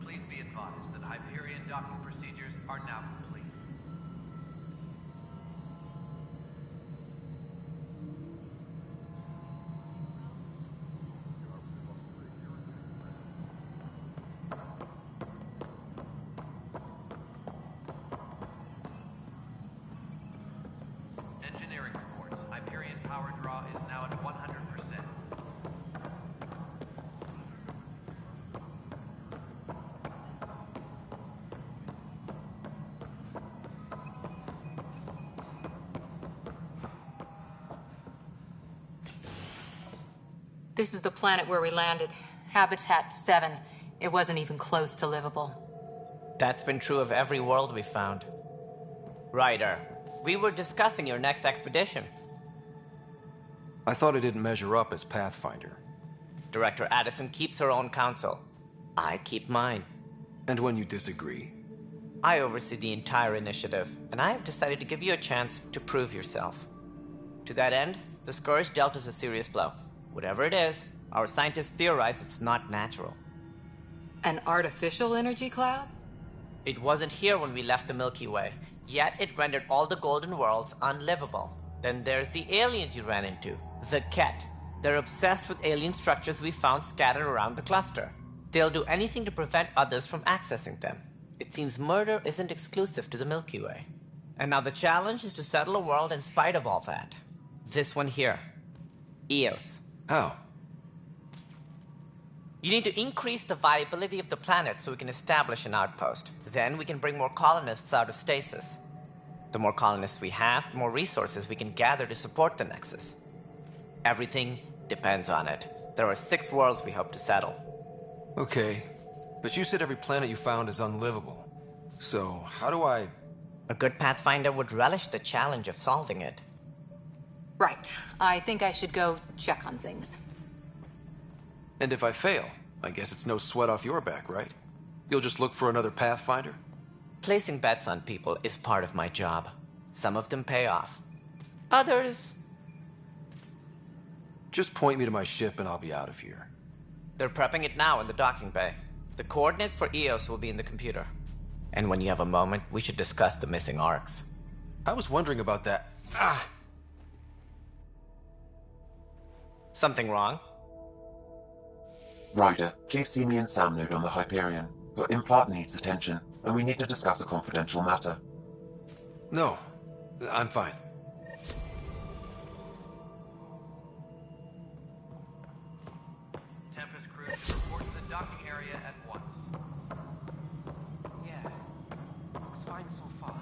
Please be advised that Hyperion docking procedures are now complete. Engineering reports. Hyperion power draw is now at 100%. This is the planet where we landed. Habitat 7. It wasn't even close to livable. That's been true of every world we found. Ryder, we were discussing your next expedition. I thought it didn't measure up as Pathfinder. Director Addison keeps her own counsel. I keep mine. And when you disagree? I oversee the entire initiative, and I have decided to give you a chance to prove yourself. To that end, the Scourge dealt us a serious blow. Whatever it is, our scientists theorize it's not natural. An artificial energy cloud? It wasn't here when we left the Milky Way, yet it rendered all the golden worlds unlivable. Then there's the aliens you ran into, the Ket. They're obsessed with alien structures we found scattered around the cluster. They'll do anything to prevent others from accessing them. It seems murder isn't exclusive to the Milky Way. And now the challenge is to settle a world in spite of all that. This one here. Eos. How? You need to increase the viability of the planet so we can establish an outpost. Then we can bring more colonists out of stasis. The more colonists we have, the more resources we can gather to support the Nexus. Everything depends on it. There are 6 worlds we hope to settle. Okay, but you said every planet you found is unlivable. So, how do I... A good Pathfinder would relish the challenge of solving it. Right. I think I should go check on things. And if I fail, I guess it's no sweat off your back, right? You'll just look for another Pathfinder? Placing bets on people is part of my job. Some of them pay off. Others... Just point me to my ship and I'll be out of here. They're prepping it now in the docking bay. The coordinates for Eos will be in the computer. And when you have a moment, we should discuss the missing arcs. I was wondering about that. Ah! Something wrong? Ryder, please see me and Sam Node on the Hyperion. Your implant needs attention, and we need to discuss a confidential matter. No, I'm fine. Tempest crew report to the docking area at once. Yeah, looks fine so far.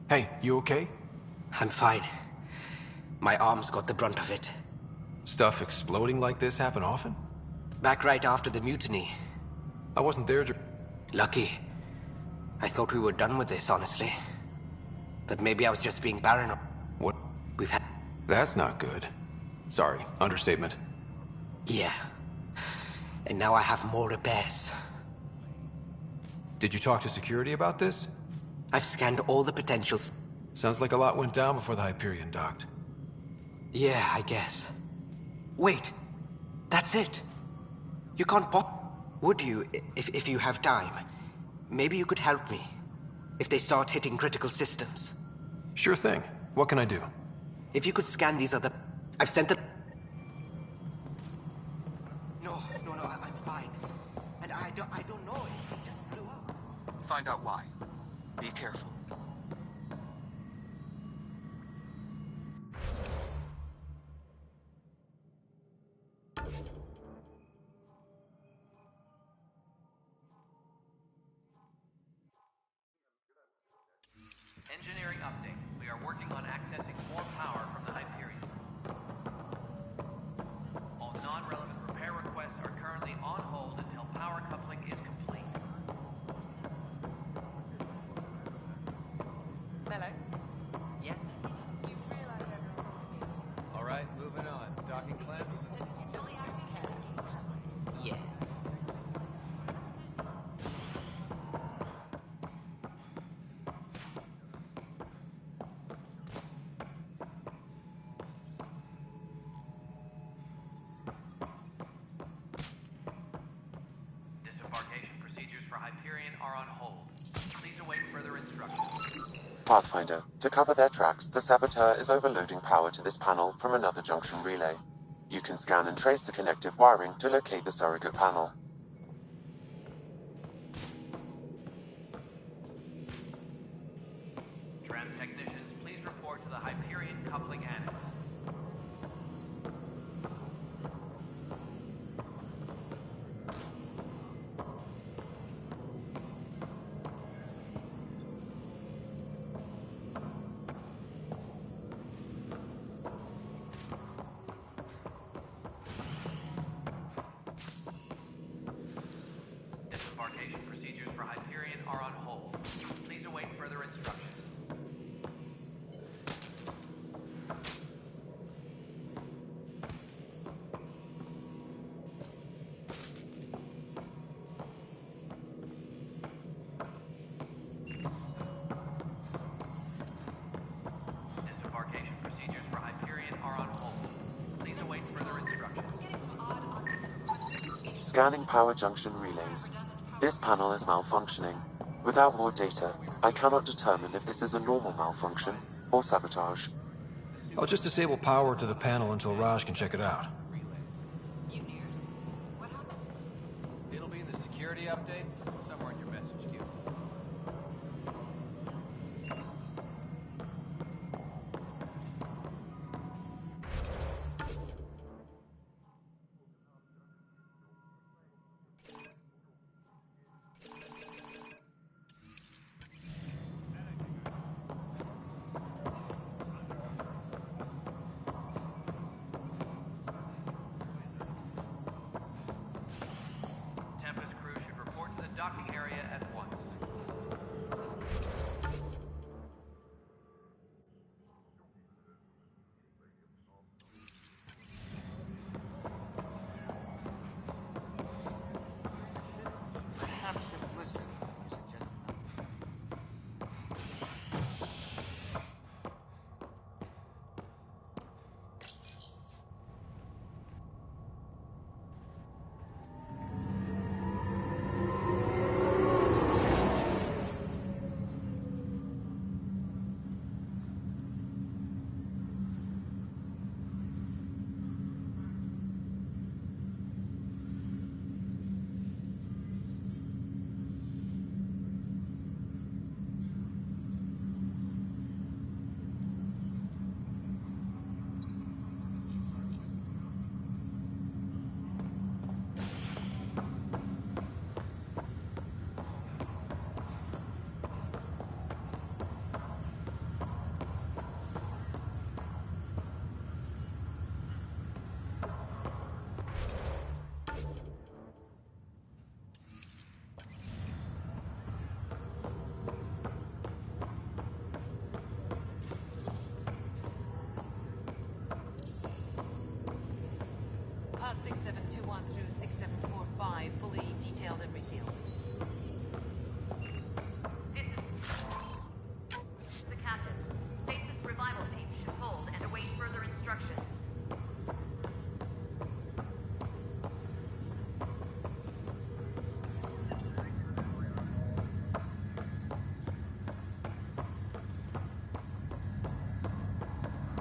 Hey, you okay? I'm fine. My arms got the brunt of it. Stuff exploding like this happen often? Back right after the mutiny. I wasn't there to... Lucky. I thought we were done with this, honestly. That maybe I was just being paranoid. What? We've had... That's not good. Sorry, understatement. Yeah. And now I have more repairs. Did you talk to security about this? I've scanned all the potentials. Sounds like a lot went down before the Hyperion docked. Yeah, I guess. Wait. That's it. You can't pop... Would you, if you have time? Maybe you could help me. If they start hitting critical systems. Sure thing. What can I do? If you could scan these other... I've sent them... No, I'm fine. And I don't know. It just blew up. Find out why. Be careful. Pathfinder, to cover their tracks, the saboteur is overloading power to this panel from another junction relay. You can scan and trace the connective wiring to locate the surrogate panel. Tram technicians, please report to the Hyperion coupling annex. Disembarkation procedures for Hyperion are on hold. Please await further instructions. Disembarkation procedures for Hyperion are on hold. Please await further instructions. Scanning power junction relays. This panel is malfunctioning. Without more data, I cannot determine if this is a normal malfunction or sabotage. I'll just disable power to the panel until Raj can check it out. It'll be in the security update, somewhere in your message queue. Tempest crew should report to the docking area at once. Perhaps if listen, you suggested. Part 6721 through 6745, fully detailed and resealed. This is the captain. Stasis revival team should hold and await further instructions.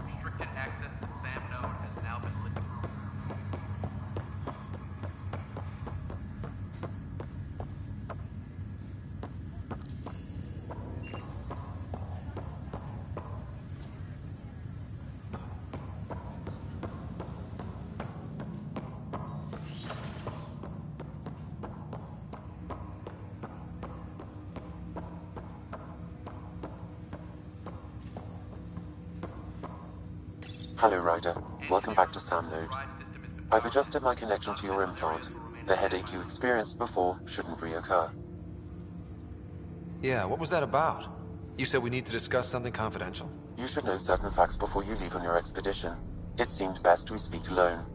Restricted access to SAM node has now been lifted. Hello, Ryder. Welcome back to SAM Node. I've adjusted my connection to your implant. The headache you experienced before shouldn't reoccur. Yeah, what was that about? You said we need to discuss something confidential. You should know certain facts before you leave on your expedition. It seemed best we speak alone.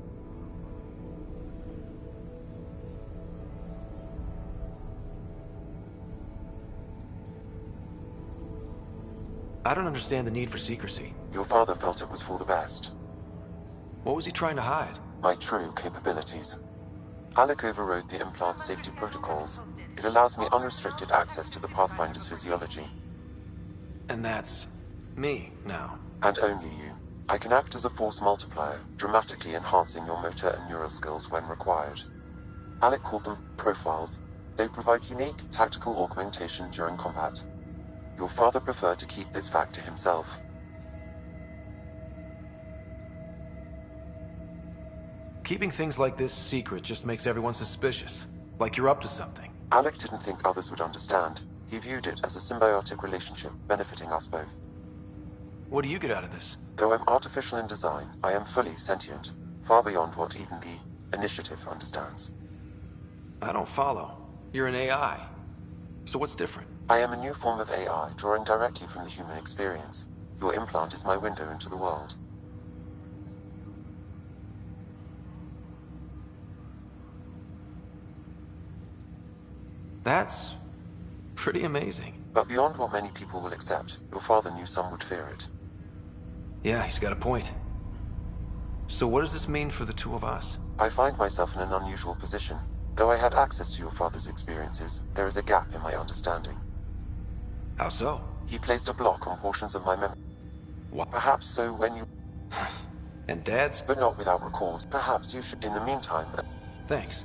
I don't understand the need for secrecy. Your father felt it was for the best. What was he trying to hide? My true capabilities. Alec overrode the implant safety protocols. It allows me unrestricted access to the Pathfinder's physiology. And that's me now. And only you. I can act as a force multiplier, dramatically enhancing your motor and neural skills when required. Alec called them profiles. They provide unique tactical augmentation during combat. Your father preferred to keep this fact to himself. Keeping things like this secret just makes everyone suspicious. Like you're up to something. Alec didn't think others would understand. He viewed it as a symbiotic relationship benefiting us both. What do you get out of this? Though I'm artificial in design, I am fully sentient, far beyond what even the Initiative understands. I don't follow. You're an AI. So what's different? I am a new form of AI, drawing directly from the human experience. Your implant is my window into the world. That's pretty amazing. But beyond what many people will accept, your father knew some would fear it. Yeah, he's got a point. So what does this mean for the two of us? I find myself in an unusual position. Though I had access to your father's experiences, there is a gap in my understanding. How so? He placed a block on portions of my memory. What? Perhaps so when you... And Dad's? But not without recourse. Perhaps you should... In the meantime... Thanks.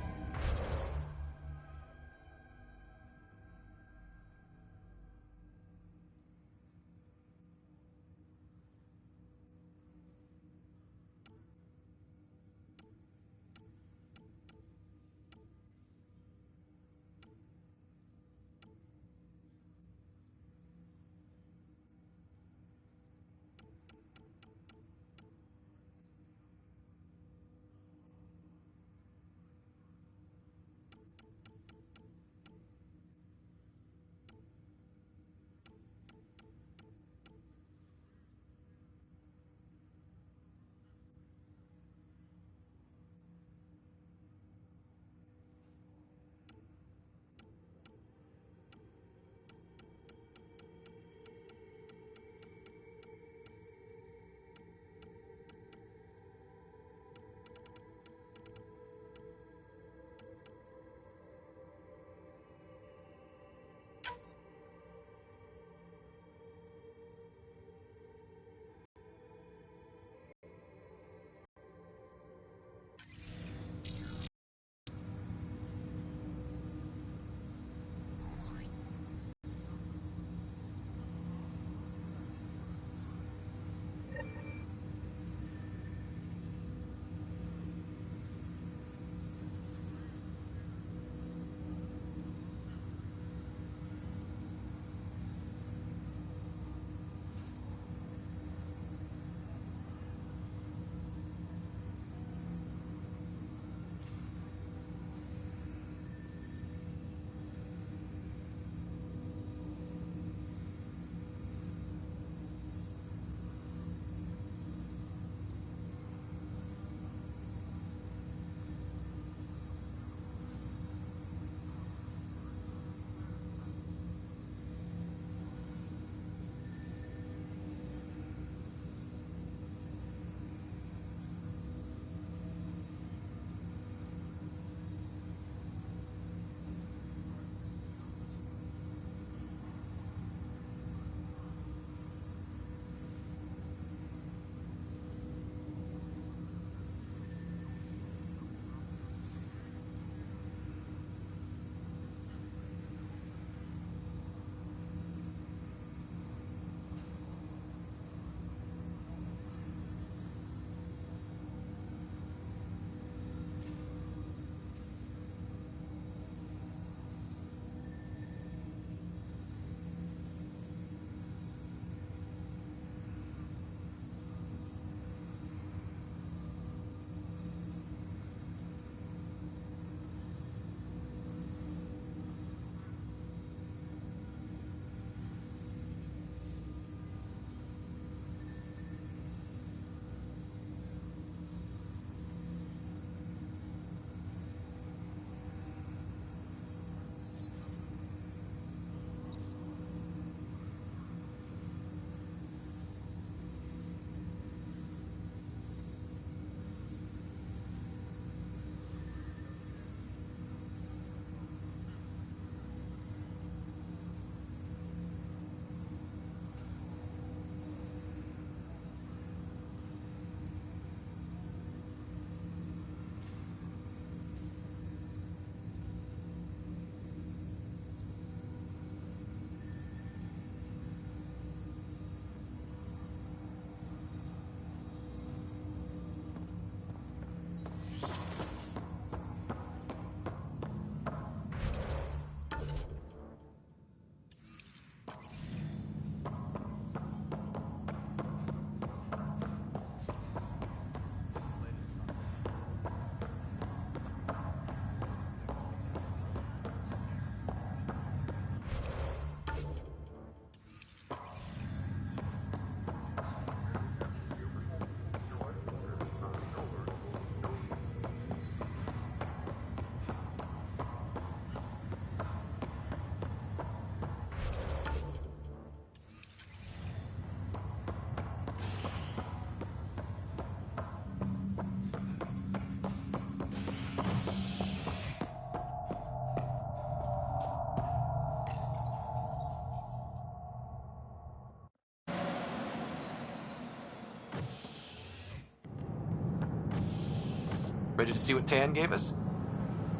Ready to see what Tan gave us?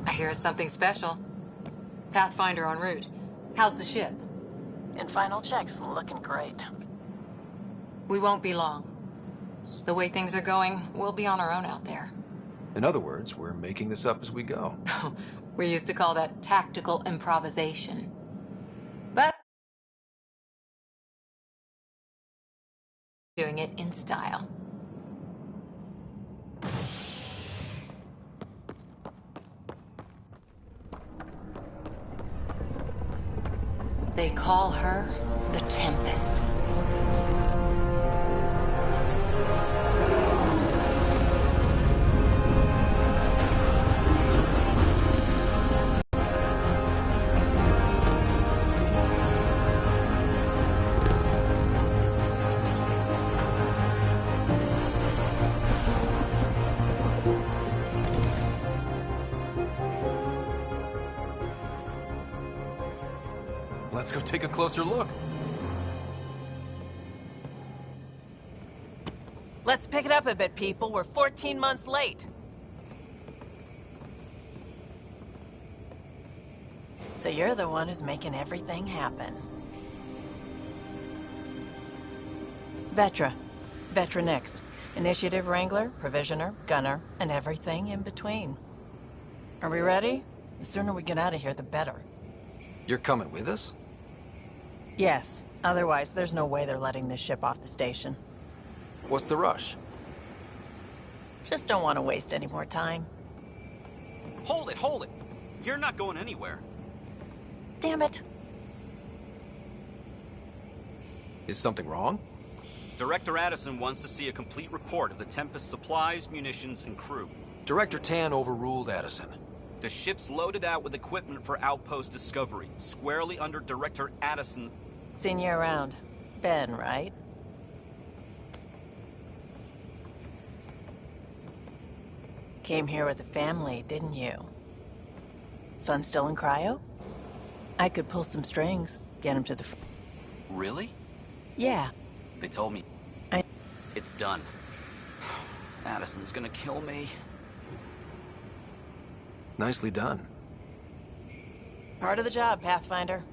I hear it's something special. Pathfinder en route. How's the ship? In final checks, looking great. We won't be long. The way things are going, we'll be on our own out there. In other words, we're making this up as we go. We used to call that tactical improvisation. But doing it in style. They call her the Tempest. Let's go take a closer look. Let's pick it up a bit, people. We're 14 months late. So you're the one who's making everything happen. Vetra. Vetra Nix. Initiative Wrangler, Provisioner, Gunner, and everything in between. Are we ready? The sooner we get out of here, the better. You're coming with us? Yes. Otherwise, there's no way they're letting this ship off the station. What's the rush? Just don't want to waste any more time. Hold it, hold it! You're not going anywhere. Damn it. Is something wrong? Director Addison wants to see a complete report of the Tempest's supplies, munitions, and crew. Director Tan overruled Addison. The ship's loaded out with equipment for outpost discovery, squarely under Director Addison. Seen you around. Ben, right? Came here with a family, didn't you? Son still in cryo? I could pull some strings, get him to the... Really? Yeah. They told me. I... It's done. Addison's gonna kill me. Nicely done. Part of the job, Pathfinder.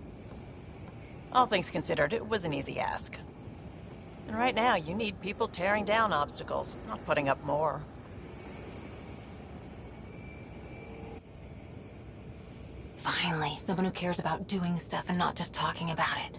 All things considered, it was an easy ask. And right now, you need people tearing down obstacles, not putting up more. Finally, someone who cares about doing stuff and not just talking about it.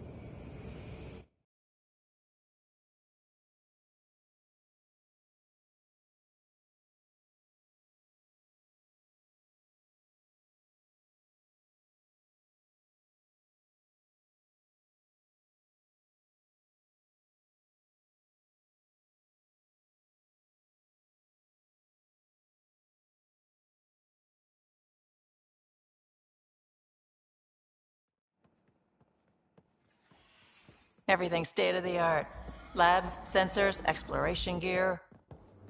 Everything state-of-the-art. Labs, sensors, exploration gear.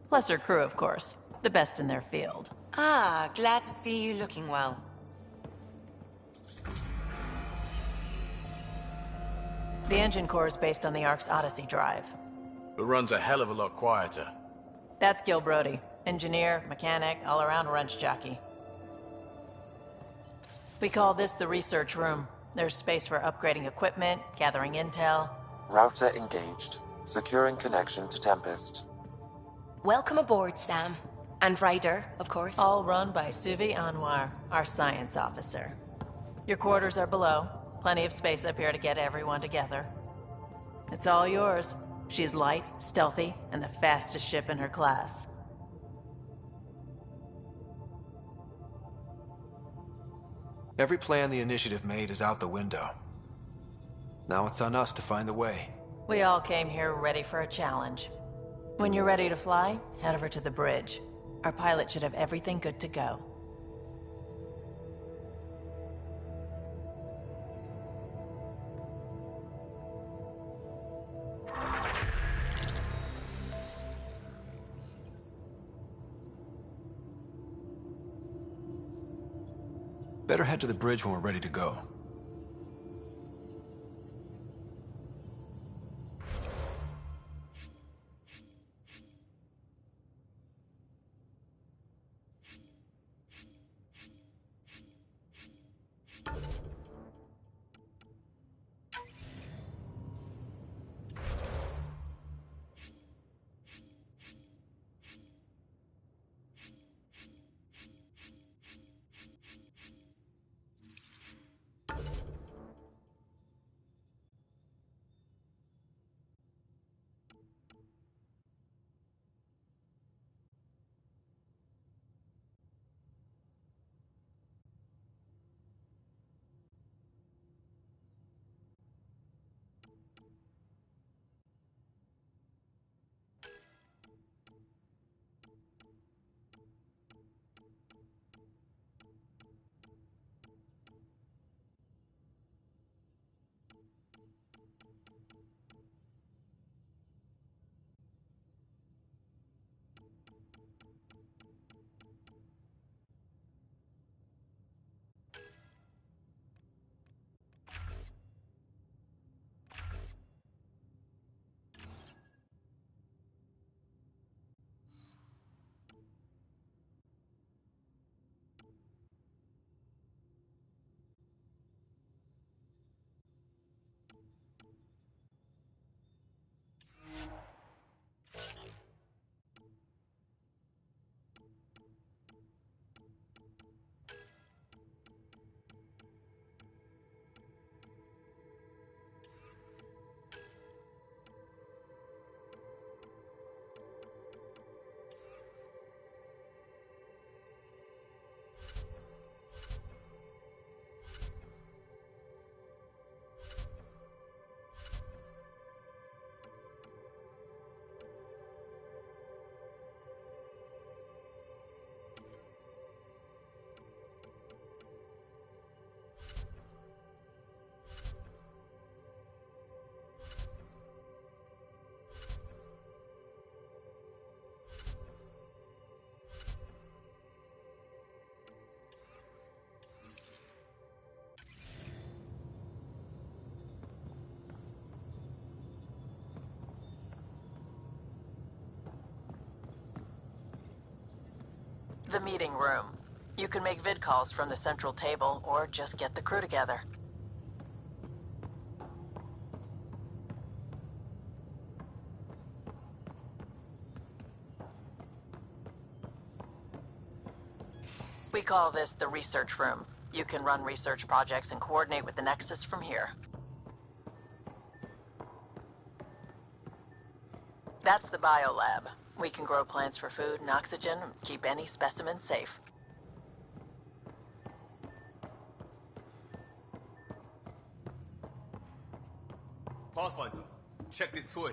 Plus her crew, of course. The best in their field. Ah, glad to see you looking well. The engine core is based on the Ark's Odyssey drive. It runs a hell of a lot quieter. That's Gil Brody. Engineer, mechanic, all-around wrench jockey. We call this the research room. There's space for upgrading equipment, gathering intel. Router engaged. Securing connection to Tempest. Welcome aboard, Sam. And Ryder, of course. All run by Suvi Anwar, our science officer. Your quarters are below. Plenty of space up here to get everyone together. It's all yours. She's light, stealthy, and the fastest ship in her class. Every plan the Initiative made is out the window. Now it's on us to find the way. We all came here ready for a challenge. When you're ready to fly, head over to the bridge. Our pilot should have everything good to go. Better head to the bridge when we're ready to go. The meeting room. You can make vid calls from the central table, or just get the crew together. We call this the research room. You can run research projects and coordinate with the Nexus from here. That's the biolab. We can grow plants for food and oxygen, and keep any specimen safe. Pathfinder, check this toy.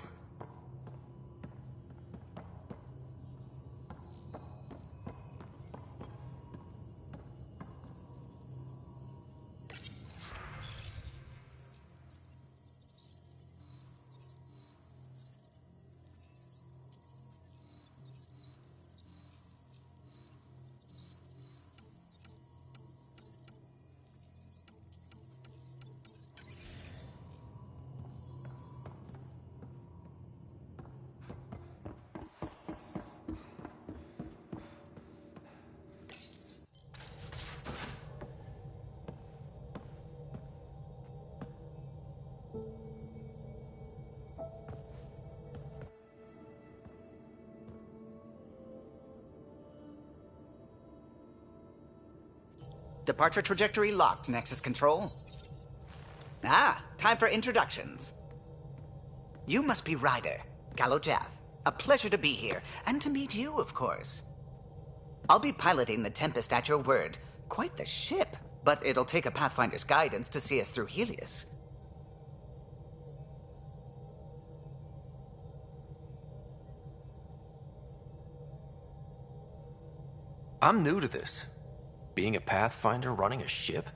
Departure trajectory locked, Nexus Control. Ah, time for introductions. You must be Ryder, Kalojath. A pleasure to be here, and to meet you, of course. I'll be piloting the Tempest at your word. Quite the ship, but it'll take a Pathfinder's guidance to see us through Helios. I'm new to this. Being a Pathfinder running a ship?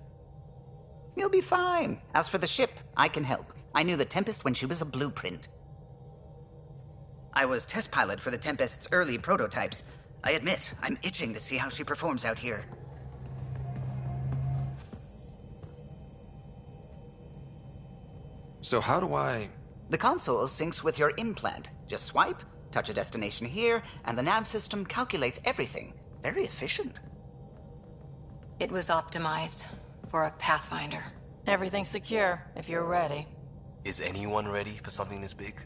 You'll be fine. As for the ship, I can help. I knew the Tempest when she was a blueprint. I was test pilot for the Tempest's early prototypes. I admit, I'm itching to see how she performs out here. So how do I... The console syncs with your implant. Just swipe, touch a destination here, and the nav system calculates everything. Very efficient. It was optimized for a Pathfinder. Everything's secure, if you're ready. Is anyone ready for something this big?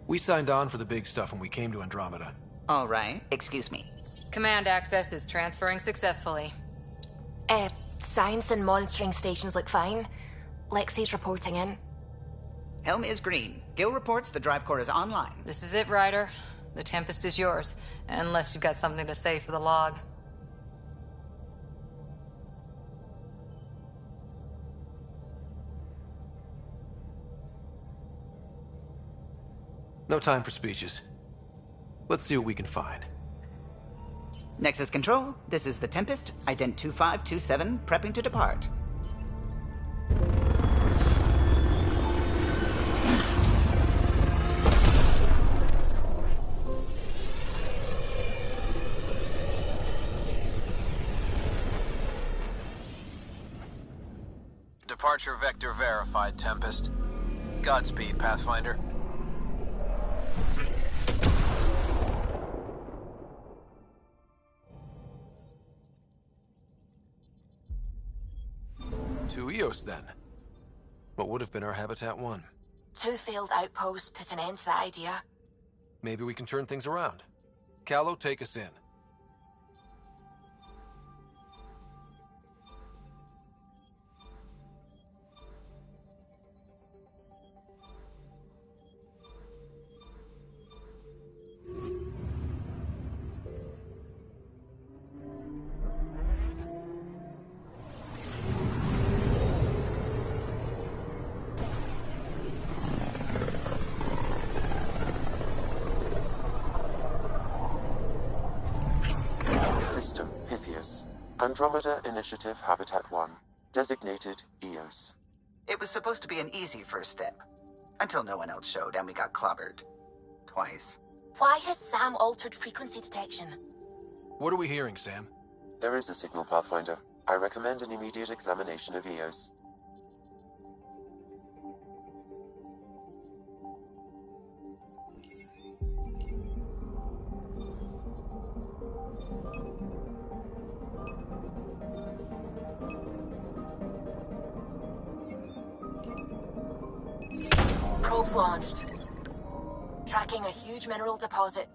We signed on for the big stuff when we came to Andromeda. All right, excuse me. Command access is transferring successfully. Science and monitoring stations look fine. Lexi's reporting in. Helm is green. Gil reports the drive core is online. This is it, Ryder. The Tempest is yours, unless you've got something to say for the log. No time for speeches. Let's see what we can find. Nexus Control, this is the Tempest, ident 2527, prepping to depart. Departure vector verified, Tempest. Godspeed, Pathfinder. To Eos, then. What would have been our Habitat 1? 2 failed outposts put an end to that idea. Maybe we can turn things around. Callow, take us in. System Pythias. Andromeda Initiative Habitat 1. Designated Eos. It was supposed to be an easy first step. Until no one else showed and we got clobbered. Twice. Why has Sam altered frequency detection? What are we hearing, Sam? There is a signal, Pathfinder. I recommend an immediate examination of Eos. Probes launched. Tracking a huge mineral deposit.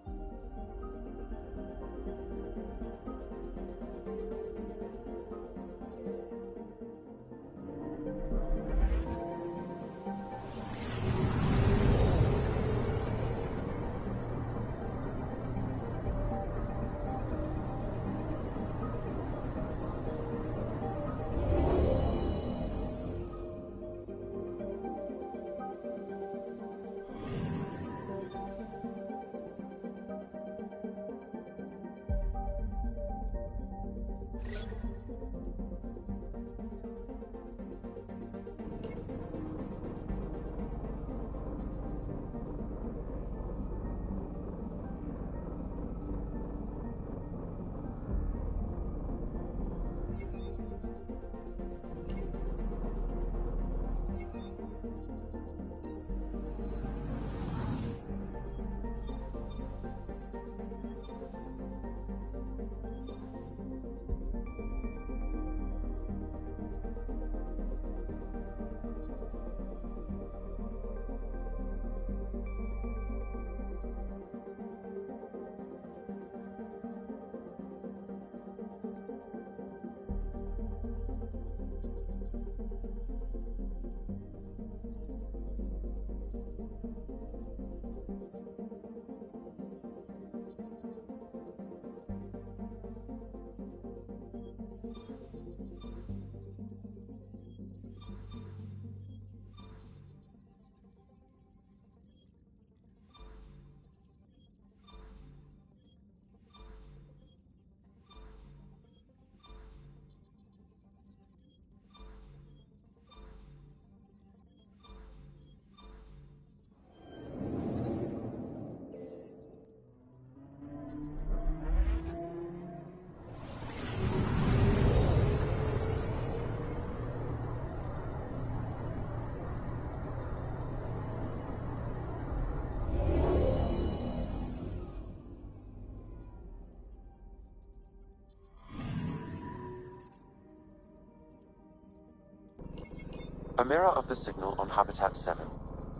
A mirror of the signal on Habitat 7.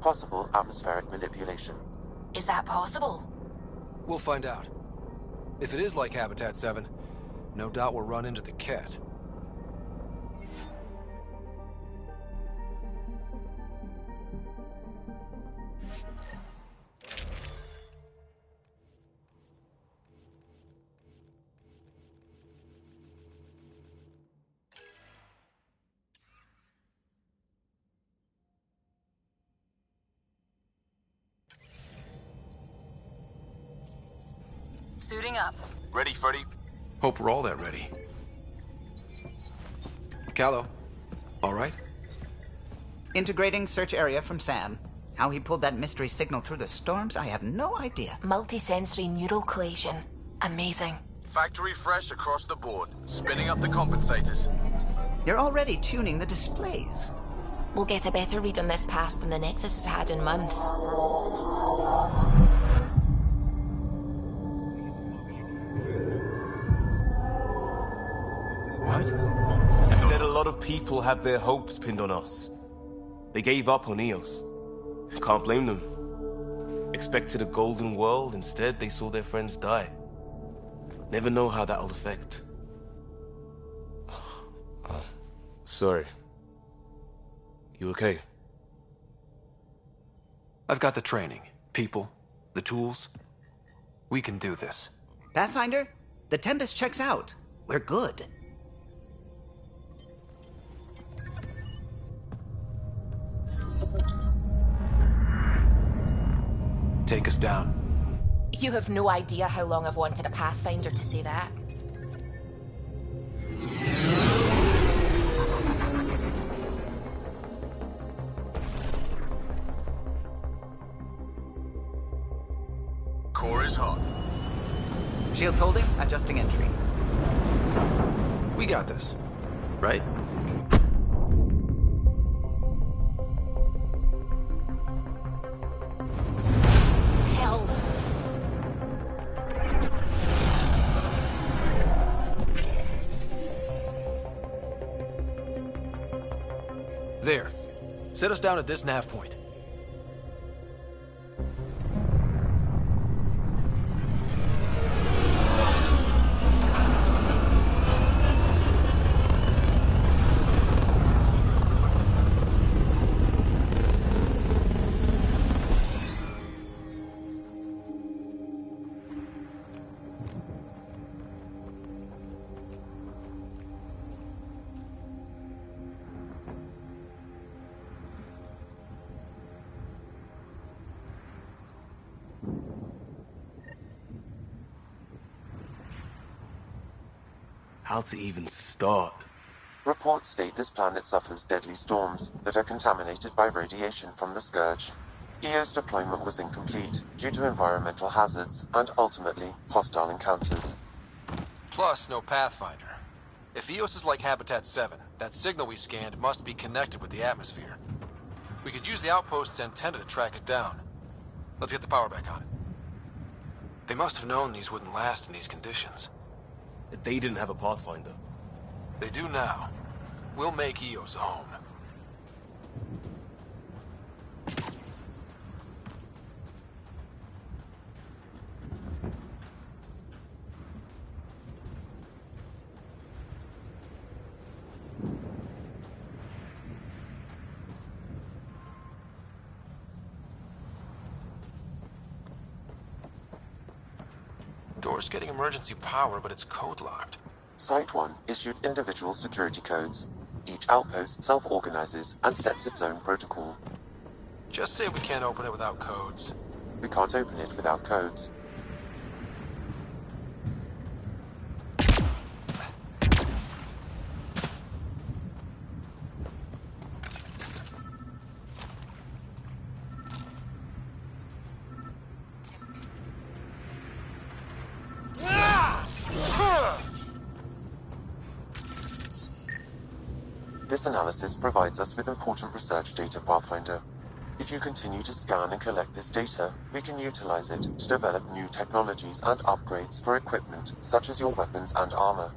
Possible atmospheric manipulation. Is that possible? We'll find out. If it is like Habitat 7, no doubt we'll run into the cat. Suiting up. Ready, Freddy? Hope we're all that ready. Callow, all right? Integrating search area from Sam. How he pulled that mystery signal through the storms, I have no idea. Multisensory neural collation. Amazing. Factory fresh across the board. Spinning up the compensators. You're already tuning the displays. We'll get a better read on this pass than the Nexus has had in months. What? You said a lot of people have their hopes pinned on us. They gave up on Eos. Can't blame them. Expected a golden world, instead they saw their friends die. Never know how that'll affect. Sorry. You okay? I've got the training, people, the tools. We can do this. Pathfinder, the Tempest checks out. We're good. Take us down. You have no idea how long I've wanted a Pathfinder to say that. Core is hot. Shields holding, adjusting entry. We got this, right? Hell. There. Set us down at this nav point. How to even start? Reports state this planet suffers deadly storms that are contaminated by radiation from the Scourge. EO's deployment was incomplete due to environmental hazards and, ultimately, hostile encounters. Plus, no Pathfinder. If EOS is like Habitat 7, that signal we scanned must be connected with the atmosphere. We could use the outpost's antenna to track it down. Let's get the power back on. They must have known these wouldn't last in these conditions. They didn't have a Pathfinder. They do now. We'll make EOS a home. Door's getting emergency power, but it's code-locked. Site 1 issued individual security codes. Each outpost self-organizes and sets its own protocol. Just say we can't open it without codes. We can't open it without codes. This analysis provides us with important research data, Pathfinder. If you continue to scan and collect this data, we can utilize it to develop new technologies and upgrades for equipment, such as your weapons and armor.